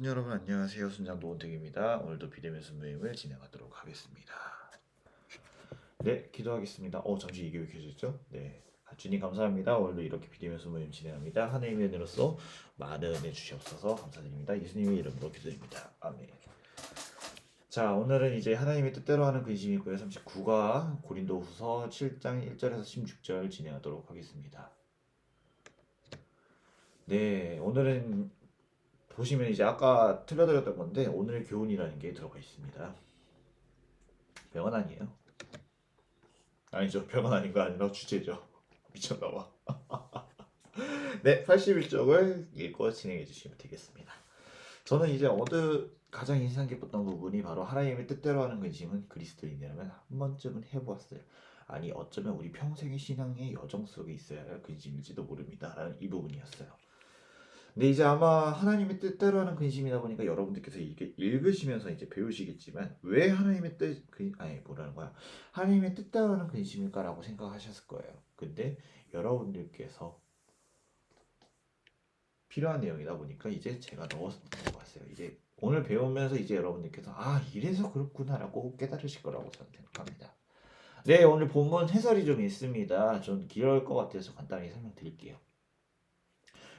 여러분 안녕하세요. 순장 노원택입니다. 오늘도 비대면서 모임을 진행하도록 하겠습니다. 네, 기도하겠습니다. 잠시 이게 왜 켜졌죠? 네, 주님 감사합니다. 오늘도 이렇게 비대면서 모임 진행합니다. 하나님의 은혜로서 많은 은혜 주시옵소서 감사드립니다. 예수님의 이름으로 기도드립니다. 아멘. 자, 오늘은 이제 하나님의 뜻대로 하는 근심이고요. 39가 고린도후서 7장 1절에서 16절 진행하도록 하겠습니다. 네, 오늘은 보시면 이제 아까 틀려드렸던 건데 오늘 교훈이라는 게 들어가 있습니다. 병원 아니에요? 아니죠. 별건 아닌 거 아니라 주제죠. 미쳤나봐. 네, 81쪽을 읽고 진행해 주시면 되겠습니다. 저는 이제 가장 인상 깊었던 부분이 바로 하나님의 뜻대로 하는 근심은 그리스도인이라면 한 번쯤은 해보았어요. 아니 어쩌면 우리 평생의 신앙의 여정 속에 있어야 할 근심일지도 모릅니다. 라는 이 부분이었어요. 근데 이제 아마 하나님의 뜻대로 하는 근심이다 보니까 여러분들께서 이게 읽으시면서 이제 배우시겠지만 왜 하나님의 뭐라는 거야? 하나님의 뜻대로 하는 근심일까라고 생각하셨을 거예요. 근데 여러분들께서 필요한 내용이다 보니까 이제 제가 넣어서 봤어요. 이제 오늘 배우면서 이제 여러분들께서 이래서 그렇구나라고 깨달으실 거라고 저는 생각합니다. 네, 오늘 본문 해설이 좀 있습니다. 좀 길어질 것 같아서 간단히 설명드릴게요.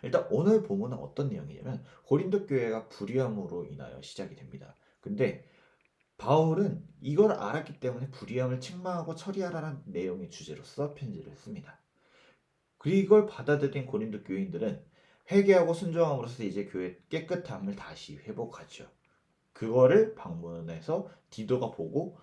일단 오늘 본문은 어떤 내용이냐면 고린도 교회가 불의함으로 인하여 시작이 됩니다. 근데 바울은 이걸 알았기 때문에 불의함을 책망하고 처리하라는 내용의 주제로서 편지를 씁니다. 그리고 이걸 받아들인 고린도 교인들은 회개하고 순종함으로써 이제 교회의 깨끗함을 다시 회복하죠. 그거를 방문해서 디도가 보고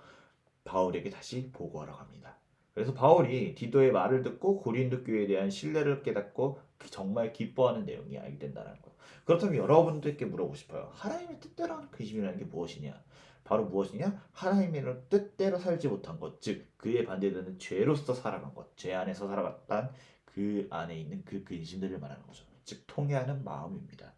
바울에게 다시 보고하라고 합니다. 그래서 바울이 디도의 말을 듣고 고린도 교회에 대한 신뢰를 깨닫고 정말 기뻐하는 내용이 알게 된다는 거예요. 그렇다면 여러분들께 물어보고 싶어요. 하나님의 뜻대로 하는 근심이라는 게 무엇이냐? 바로 무엇이냐? 하나님의 뜻대로 살지 못한 것, 즉 그에 반대되는 죄로서 살아간 것, 죄 안에서 살아갔던 그 안에 있는 그 근심들을 말하는 거죠. 즉 통해하는 마음입니다.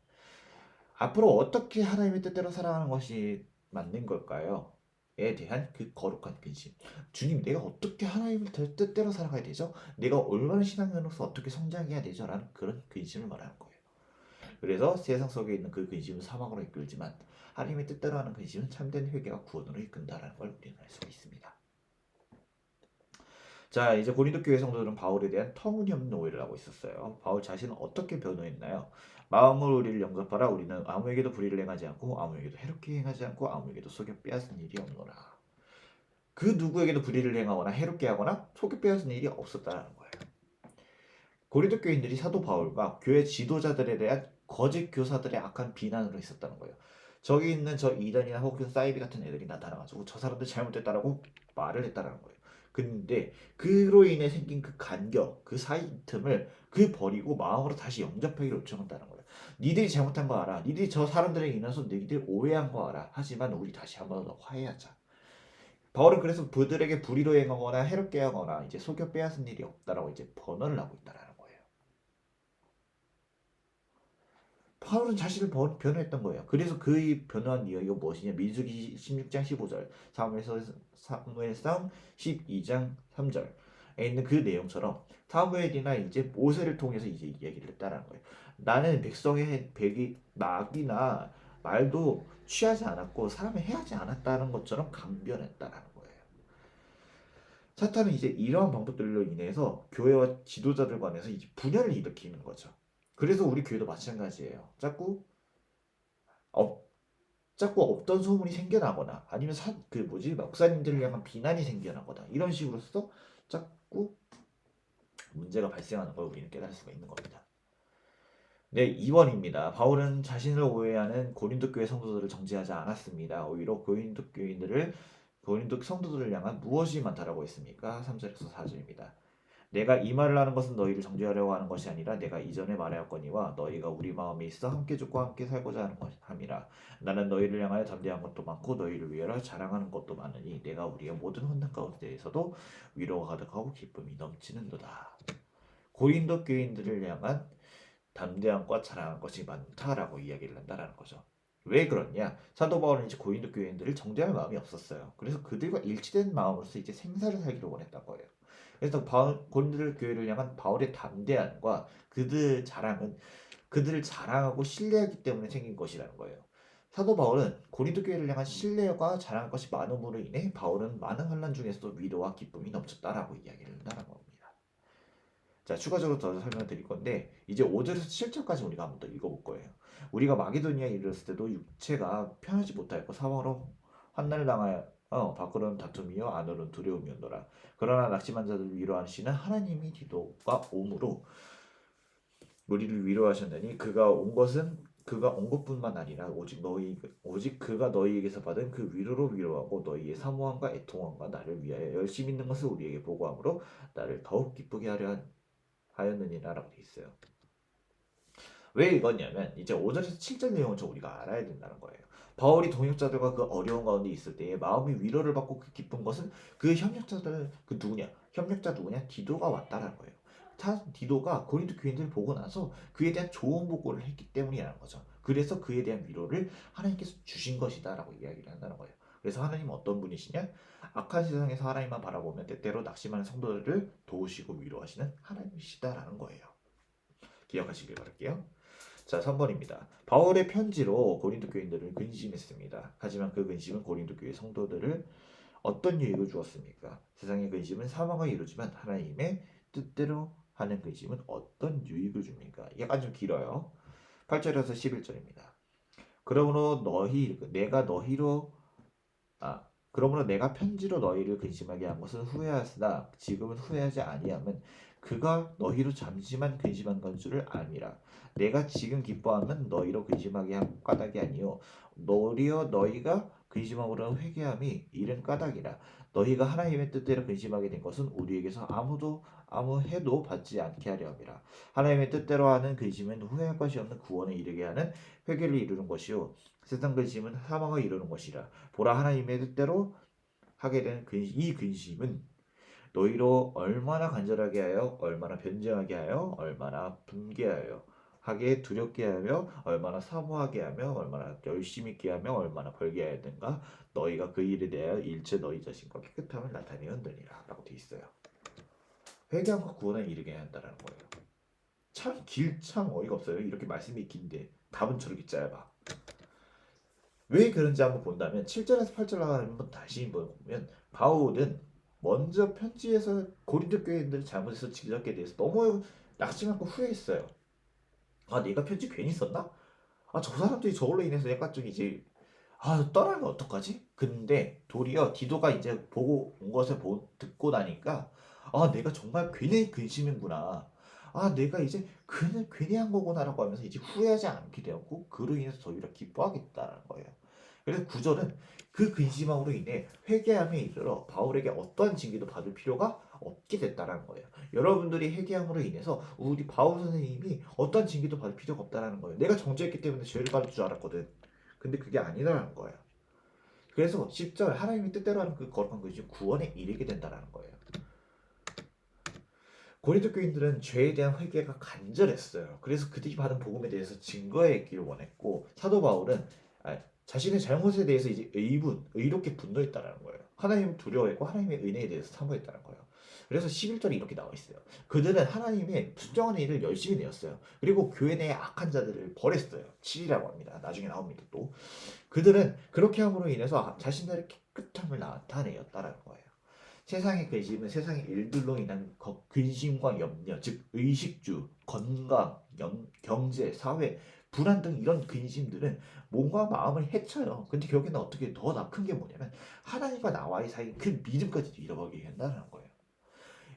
앞으로 어떻게 하나님의 뜻대로 살아가는 것이 맞는 걸까요? 에 대한 그 거룩한 근심. 주님, 내가 어떻게 하나님의 뜻대로 살아가야 되죠? 내가 올바른 신앙인으로서 어떻게 성장해야 되죠? 라는 그런 근심을 말하는 거예요. 그래서 세상 속에 있는 그 근심은 사망으로 이끌지만 하나님의 뜻대로 하는 근심은 참된 회개와 구원으로 이끈다라는 걸 우리는 알 수가 있습니다. 자, 이제 고린도 교회 성도들은 바울에 대한 터무니없는 오해를 하고 있었어요. 바울 자신은 어떻게 변호했나요? 마음으로 우리를 영접하라. 우리는 아무에게도 불의를 행하지 않고 아무에게도 해롭게 행하지 않고 아무에게도 속여 빼앗은 일이 없노라. 그 누구에게도 불의를 행하거나 해롭게 하거나 속여 빼앗은 일이 없었다는 거예요. 고린도 교인들이 사도 바울과 교회 지도자들에 대한 거짓 교사들의 악한 비난으로 있었다는 거예요. 저기 있는 저 이단이나 혹은 사이비 같은 애들이 나타나가지고 저 사람들 잘못됐다라고 말을 했다라는 거예요. 근데 그로 인해 생긴 그 간격, 그 사이 틈을 버리고 마음으로 다시 영접하기를 요청한다는 거예요. 니들이 잘못한 거 알아. 니들이 저 사람들에 인해서 너희들 오해한 거 알아. 하지만 우리 다시 한번 더 화해하자. 바울은 그래서 그들에게 불의로 행하거나 해롭게 하거나 이제 속여 빼앗은 일이 없다라고 이제 번호를 하고 있다라는 거예요. 바울은 자신을 변호했던 거예요. 그래서 그의 변호한 이유가 무엇이냐? 민수기 16장 15절, 사무엘상 12장 3절에 있는 그 내용처럼 사무엘이나 이제 모세를 통해서 이제 이야기를 했다는 거예요. 나는 백성의 낙이나 말도 취하지 않았고 사람을 해하지 않았다는 것처럼 강변했다는 거예요. 사탄은 이제 이러한 방법들로 인해서 교회와 지도자들 간에서 이제 분열을 일으키는 거죠. 그래서 우리 교회도 마찬가지예요. 어, 자꾸 없던 소문이 생겨나거나 아니면 목사님들을 향한 비난이 생겨나거나 이런 식으로서 자꾸 문제가 발생하는 걸 우리는 깨달을 수가 있는 겁니다. 네, 2번입니다. 바울은 자신을 오해하는 고린도 교회 성도들을 정죄하지 않았습니다. 오히려 고린도 성도들을 향한 무엇이 많다라고 했습니까? 3절에서 4절입니다. 내가 이 말을 하는 것은 너희를 정죄하려고 하는 것이 아니라 내가 이전에 말하였거니와 너희가 우리 마음에 있어 함께 죽고 함께 살고자 하는 것함이라. 나는 너희를 향하여 담대한 것도 많고 너희를 위하여 자랑하는 것도 많으니 내가 우리의 모든 혼난 가운데에서도 위로가 가득하고 기쁨이 넘치는도다. 고린도 교인들을 향한 담대함과 자랑한 것이 많다라고 이야기를 한다라는 거죠. 왜 그러냐? 사도 바울은 이제 고린도 교인들을 정죄할 마음이 없었어요. 그래서 그들과 일치된 마음으로서 이제 생사를 살기를 원했던 거예요. 그래서 고린도 교회를 향한 바울의 담대함과 그들을 자랑하고 신뢰하기 때문에 생긴 것이라는 거예요. 사도 바울은 고린도 교회를 향한 신뢰가 자랑할 것이 많음으로 인해 바울은 많은 환난 중에서도 위로와 기쁨이 넘쳤다라고 이야기를 한다는 겁니다. 자, 추가적으로 더 설명을 드릴 건데 이제 5절에서 7절까지 우리가 한번 더 읽어볼 거예요. 우리가 마게도니아에 이르렀을 때도 육체가 편하지 못하였고 사방으로 환난을 당하여 밖으로는 다툼이요 안으로는 두려움이었노라. 그러나 낙심한 자들을 위로하시는 하나님이 디도가 오므로 우리를 위로하셨느니 그가 온 것뿐만 아니라 오직 그가 너희에게서 받은 그 위로로 위로하고 너희의 사모함과 애통함과 나를 위하여 열심히 있는 것을 우리에게 보고함으로 나를 더욱 기쁘게 하였느니라라고 돼 있어요. 왜 읽었냐면 이제 5절에서 7절 내용을 좀 우리가 알아야 된다는 거예요. 바울이 동역자들과 그 어려운 가운데 있을 때에 마음이 위로를 받고 그 기쁜 것은 그 협력자들 그 누구냐? 협력자 누구냐? 디도가 왔다라는 거예요. 디도가 고린도 교인들을 보고 나서 그에 대한 좋은 보고를 했기 때문이라는 거죠. 그래서 그에 대한 위로를 하나님께서 주신 것이다라고 이야기를 한다는 거예요. 그래서 하나님은 어떤 분이시냐? 악한 세상에서 하나님만 바라보면 때때로 낙심하는 성도들을 도우시고 위로하시는 하나님이시다라는 거예요. 기억하시길 바랄게요. 자, 3번입니다. 바울의 편지로 고린도 교인들을 근심했습니다. 하지만 그 근심은 고린도 교회 성도들을 어떤 유익을 주었습니까? 세상의 근심은 사망을 이루지만 하나님의 뜻대로 하는 근심은 어떤 유익을 줍니까? 약간 좀 길어요. 8절에서 11절입니다. 그러므로 그러므로 내가 편지로 너희를 근심하게 한 것은 후회하으나 지금은 후회하지 아니함은 그가 너희로 잠시만 근심한 건 줄을 알미라. 내가 지금 기뻐함은 너희로 근심하게 한 까닭이 아니요 도리어 너희가 근심함으로 회개함이 이른 까닭이라. 너희가 하나님의 뜻대로 근심하게 된 것은 우리에게서 아무 해도 받지 않게 하려 함이라. 하나님의 뜻대로 하는 근심은 후회할 것이 없는 구원에 이르게 하는 회개를 이루는 것이요 세상 근심은 사망을 이루는 것이라. 보라 하나님의 뜻대로 하게 된 이 근심은 너희로 얼마나 간절하게 하여 얼마나 변증하게 하여 얼마나 분개하여 하게 두렵게 하며 얼마나 사모하게 하며 얼마나 열심히 있게 하며 얼마나 벌게 해야 되는가 너희가 그 일에 대하여 일체 너희 자신과 깨끗함을 나타내었느니라 라고 되어 있어요. 회개함과 구원에 이르게 한다는 거예요. 참 어이가 없어요. 이렇게 말씀이 긴데 답은 저렇게 짧아. 왜 그런지 한번 본다면 7절에서 8절 한번 다시 보면 바울은 먼저 편지에서 고린도 교인들의 잘못에서 지적에 대해서 너무 낙심하고 후회했어요. 아 내가 편지 괜히 썼나? 아 저 사람들이 저걸로 인해서 약간 좀 이제 떠나면 어떡하지? 근데 도리어 디도가 이제 보고 온 것을 듣고 나니까 내가 정말 괜히 근심했구나. 내가 이제 괜히 한 거구나라고 하면서 이제 후회하지 않게 되었고 그로 인해서 오히려 기뻐하겠다는 거예요. 그래서 구절은 그 근심함으로 인해 회개함에 이르러 바울에게 어떠한 징계도 받을 필요가 없게 됐다는 거예요. 여러분들이 회개함으로 인해서 우리 바울 선생님이 어떠한 징계도 받을 필요가 없다는 거예요. 내가 정죄했기 때문에 죄를 받을 줄 알았거든. 근데 그게 아니라는 거예요. 그래서 10절 하나님의 뜻대로 하는 그 거룩한 것이 구원에 이르게 된다는 거예요. 고린도 교인들은 죄에 대한 회개가 간절했어요. 그래서 그들이 받은 복음에 대해서 증거했기를 원했고 사도 바울은 자신의 잘못에 대해서 이제 의롭게 분노했다는 거예요. 하나님을 두려워했고 하나님의 은혜에 대해서 사모했다는 거예요. 그래서 11절에 이렇게 나와 있어요. 그들은 하나님의 순정한 일을 열심히 내었어요. 그리고 교회 내의 악한 자들을 벌했어요. 7이라고 합니다. 나중에 나옵니다. 또 그들은 그렇게 함으로 인해서 자신들의 깨끗함을 나타내었다라는 거예요. 세상의 근심은 세상의 일들로 인한 근심과 염려, 즉 의식주, 건강, 경제, 사회, 불안 등 이런 근심들은 몸과 마음을 해쳐요. 근데 결국에는 어떻게 더 큰 게 뭐냐면 하나님과 나와의 사이 그 믿음까지도 잃어버리게 한다는 거예요.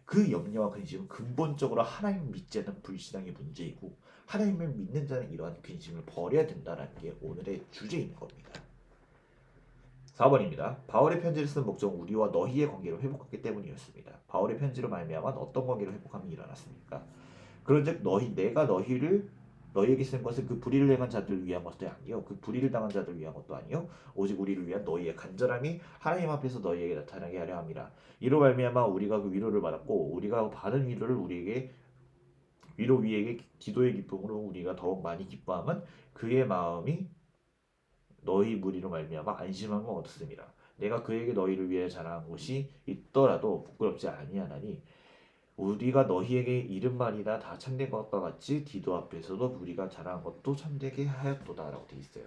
그 염려와 근심은 근본적으로 하나님을 믿지 않는 불신앙의 문제이고 하나님을 믿는 자는 이러한 근심을 버려야 된다는 게 오늘의 주제인 겁니다. 4번입니다. 바울의 편지를 쓴 목적은 우리와 너희의 관계를 회복하기 때문이었습니다. 바울의 편지로 말미암아 어떤 관계를 회복함이 일어났습니까? 그런즉 내가 너희에게 쓴 것은 그 불의를 행한 자들을 위한 것도 아니요 그 불의를 당한 자들을 위한 것도 아니요 오직 우리를 위한 너희의 간절함이 하나님 앞에서 너희에게 나타나게 하려 함이라. 이로 말미암아 우리가 그 위로를 받았고 우리가 받은 위로를 위로 위에게 기도의 기쁨으로 우리가 더욱 많이 기뻐함은 그의 마음이 너희 무리로 말미암아 안심함을 얻었습니다. 내가 그에게 너희를 위해 자랑한 것이 있더라도 부끄럽지 아니하나니 우리가 너희에게 이른 말이나 다 참된 것과 같이 디도 앞에서도 우리가 자랑한 것도 참되게 하였도다라고 되어 있어요.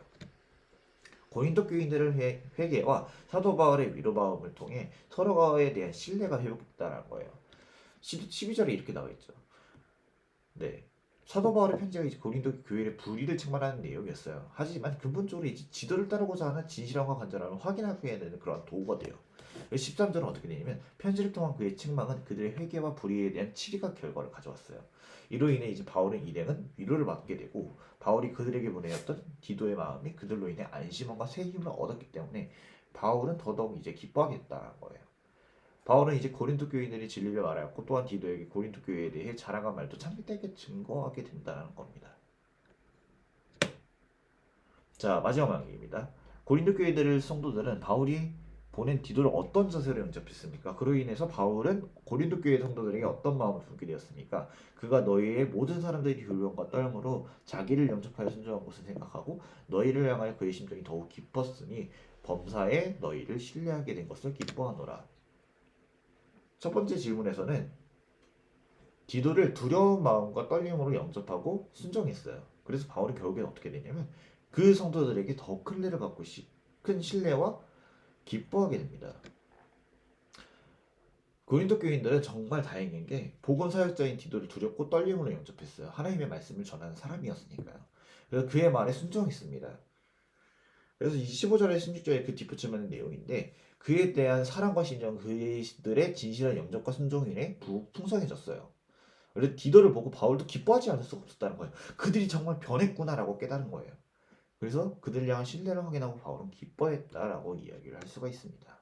고린도 교인들을 회개와 사도 바울의 위로마음을 통해 서로에 대한 신뢰가 회복됐다는 거예요. 12절에 이렇게 나와 있죠. 네. 사도 바울의 편지가 이제 고린도 교회의 불의를 책망하는 내용이었어요. 하지만 근본적으로 이제 지도를 따르고자 하는 진실함과 간절함을 확인하게 되는 그런 도구가 돼요. 13절은 어떻게 되냐면 편지를 통한 그의 책망은 그들의 회개와 불의에 대한 치리가 결과를 가져왔어요. 이로 인해 이제 바울의 일행은 위로를 받게 되고 바울이 그들에게 보내었던 디도의 마음이 그들로 인해 안심함과 새 힘을 얻었기 때문에 바울은 더더욱 이제 기뻐하게 됐다는 거예요. 바울은 이제 고린도 교인들이 진리를 말하였고 또한 디도에게 고린도 교회에 대해 자랑한 말도 참되게 증거하게 된다는 겁니다. 자, 마지막 말입니다. 고린도 교회들 성도들은 바울이 보낸 디도를 어떤 자세로 영접했습니까? 그로 인해서 바울은 고린도 교회 성도들에게 어떤 마음을 품게 되었습니까? 그가 너희의 모든 사람들이 교명과 떨므로 자기를 영접하여 순종한 것을 생각하고 너희를 향하여 그의 심정이 더욱 깊었으니 범사에 너희를 신뢰하게 된 것을 기뻐하노라. 첫 번째 질문에서는 디도를 두려운 마음과 떨림으로 영접하고 순종했어요. 그래서 바울이 결국엔 어떻게 되냐면 그 성도들에게 더 큰 은혜를 갖고 큰 신뢰와 기뻐하게 됩니다. 고린도 교인들은 정말 다행인 게 복음 사역자인 디도를 두렵고 떨림으로 영접했어요. 하나님의 말씀을 전하는 사람이었으니까요. 그래서 그의 말에 순종했습니다. 그래서 25절에 16절에 그 뒷붙이는 내용인데 그에 대한 사랑과 신정 그들의 진실한 영접과 순종이 풍성해졌어요. 그래서 디도를 보고 바울도 기뻐하지 않을 수가 없었다는 거예요. 그들이 정말 변했구나라고 깨달은 거예요. 그래서 그들을 향한 신뢰를 확인하고 바울은 기뻐했다라고 이야기를 할 수가 있습니다.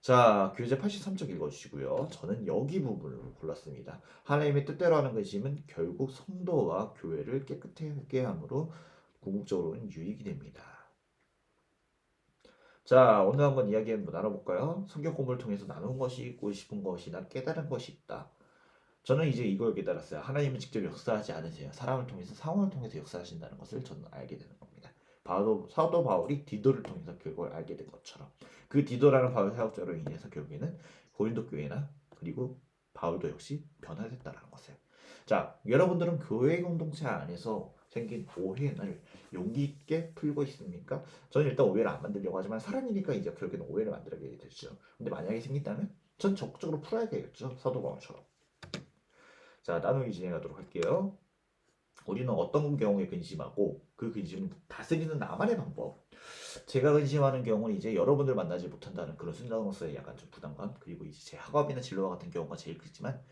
자, 교재 83쪽 읽어주시고요. 저는 여기 부분을 골랐습니다. 하나님의 뜻대로 하는 것임은 결국 성도와 교회를 깨끗하게 함으로 궁극적으로는 유익이 됩니다. 자, 오늘 한번 이야기 한번 나눠볼까요? 성경 공부를 통해서 나눈 것이 있고 싶은 것이나 깨달은 것이 있다. 저는 이제 이걸 깨달았어요. 하나님은 직접 역사하지 않으세요. 사람을 통해서 상황을 통해서 역사하신다는 것을 저는 알게 되는 겁니다. 사도 바울이 디도를 통해서 그걸 알게 된 것처럼 그 디도라는 바울 사역자로 인해서 결국에는 고린도 교회나 그리고 바울도 역시 변화됐다는 것을. 자, 여러분들은 교회 공동체 안에서 생긴 오해를 용기 있게 풀고 있습니까? 저는 일단 오해를 안 만들려고 하지만 사람이니까 이제 결국에는 오해를 만들게 되죠. 근데 만약에 생긴다면 전 적극적으로 풀어야겠죠. 사도 바울처럼. 자, 나누기 진행하도록 할게요. 우리는 어떤 경우에 근심하고 그 근심을 다스리는 나만의 방법. 제가 근심하는 경우는 이제 여러분들 만나지 못한다는 그런 순간으로서의 약간 좀 부담감, 그리고 이제 제 학업이나 진로와 같은 경우가 제일 크지만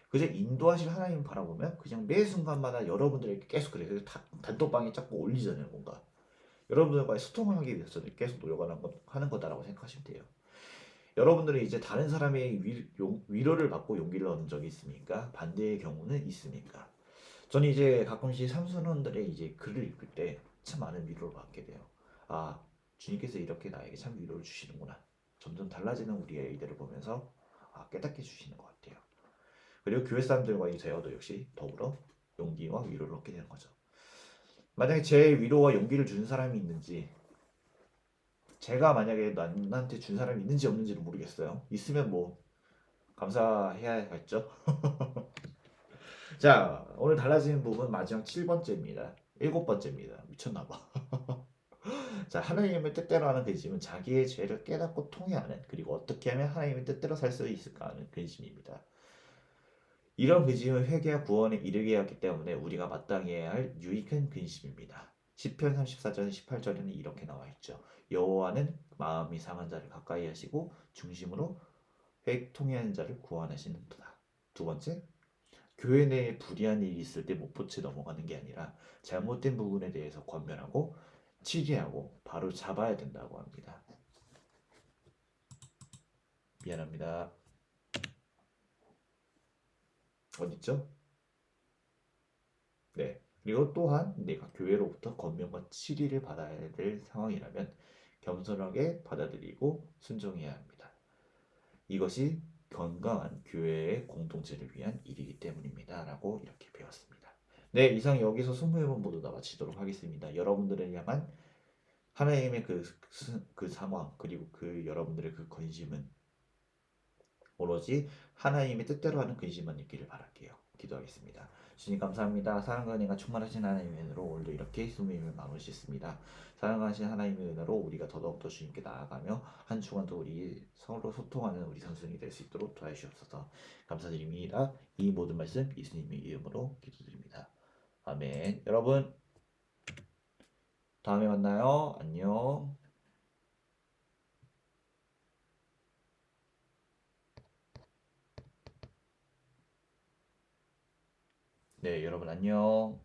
그저 인도하실 하나님을 바라보면 그냥 매 순간마다 여러분들에게 계속 그래요. 단톡방에 자꾸 올리잖아요, 뭔가. 여러분들과의 소통을 하기 위해서 계속 노력하는 거다라고 생각하시면 돼요. 여러분들이 이제 다른 사람의 위로를 받고 용기를 얻은 적이 있습니까? 반대의 경우는 있습니까? 저는 이제 가끔씩 삼순원들의 이제 글을 읽을 때 참 많은 위로를 받게 돼요. 아, 주님께서 이렇게 나에게 참 위로를 주시는구나. 점점 달라지는 우리의 아이들을 보면서 깨닫게 해주시는 것 같아요. 그리고 교회 사람들과의 대화도 역시 더불어 용기와 위로를 얻게 되는 거죠. 만약에 제 위로와 용기를 준 사람이 있는지, 제가 만약에 나한테 준 사람이 있는지 없는지를 모르겠어요. 있으면 뭐 감사해야겠죠. 자, 오늘 달라지는 부분 마지막 7번째입니다. 7번째입니다. 미쳤나봐. 자, 하나님의 뜻대로 하는 근심은 자기의 죄를 깨닫고 통회하는, 그리고 어떻게 하면 하나님의 뜻대로 살 수 있을까 하는 근심입니다. 이런 근심은 회개와 구원에 이르게 하기 때문에 우리가 마땅히 해야 할 유익한 근심입니다. 시편 34절 18절에는 이렇게 나와 있죠. 여호와는 마음이 상한 자를 가까이 하시고 중심으로 통회하는 자를 구원하시는도다. 두 번째, 교회 내에 불의한 일이 있을 때 못 보채 넘어가는 게 아니라 잘못된 부분에 대해서 권면하고 치리하고 바로 잡아야 된다고 합니다. 미안합니다. 어딨죠? 네. 그리고 또한 내가 교회로부터 권면과 치리를 받아야 될 상황이라면 겸손하게 받아들이고 순종해야 합니다. 이것이 건강한 교회의 공동체를 위한 일이기 때문입니다. 라고 이렇게 배웠습니다. 네, 이상 여기서 20회분 모두 다 마치도록 하겠습니다. 여러분들을 향한 하나님의 그 상황, 그리고 그 여러분들의 그 근심은 오로지 하나님의 뜻대로 하는 근심만 있기를 바랄게요. 기도하겠습니다. 주님 감사합니다. 사랑과 은혜가 충만하신 하나님의 은혜로 오늘도 이렇게 수미임을 마무리 짓습니다. 사랑하신 하나님의 은혜로 우리가 더더욱더 주님께 나아가며 한 주간도 우리 서로 소통하는 우리 선생이 될 수 있도록 도와주시옵소서. 감사드립니다. 이 모든 말씀 예수님의 이름으로 기도드립니다. 아멘. 여러분 다음에 만나요. 안녕. 네, 여러분 안녕.